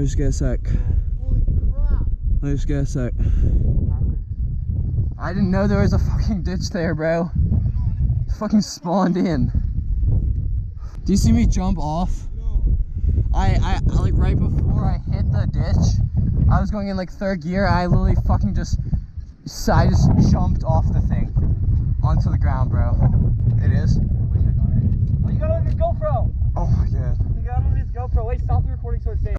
just get a sec. Holy crap. Let me just get a sec. I didn't know there was a fucking ditch there, bro. It fucking spawned in. Do you see me jump off? No. I like right before I hit the ditch, I was going in like third gear. I literally fucking just jumped off the thing onto the ground, bro. It is. I wish I got it. Oh, you got it on your GoPro. Oh my god. You got it on his GoPro. Wait, stop the recording so it's safe.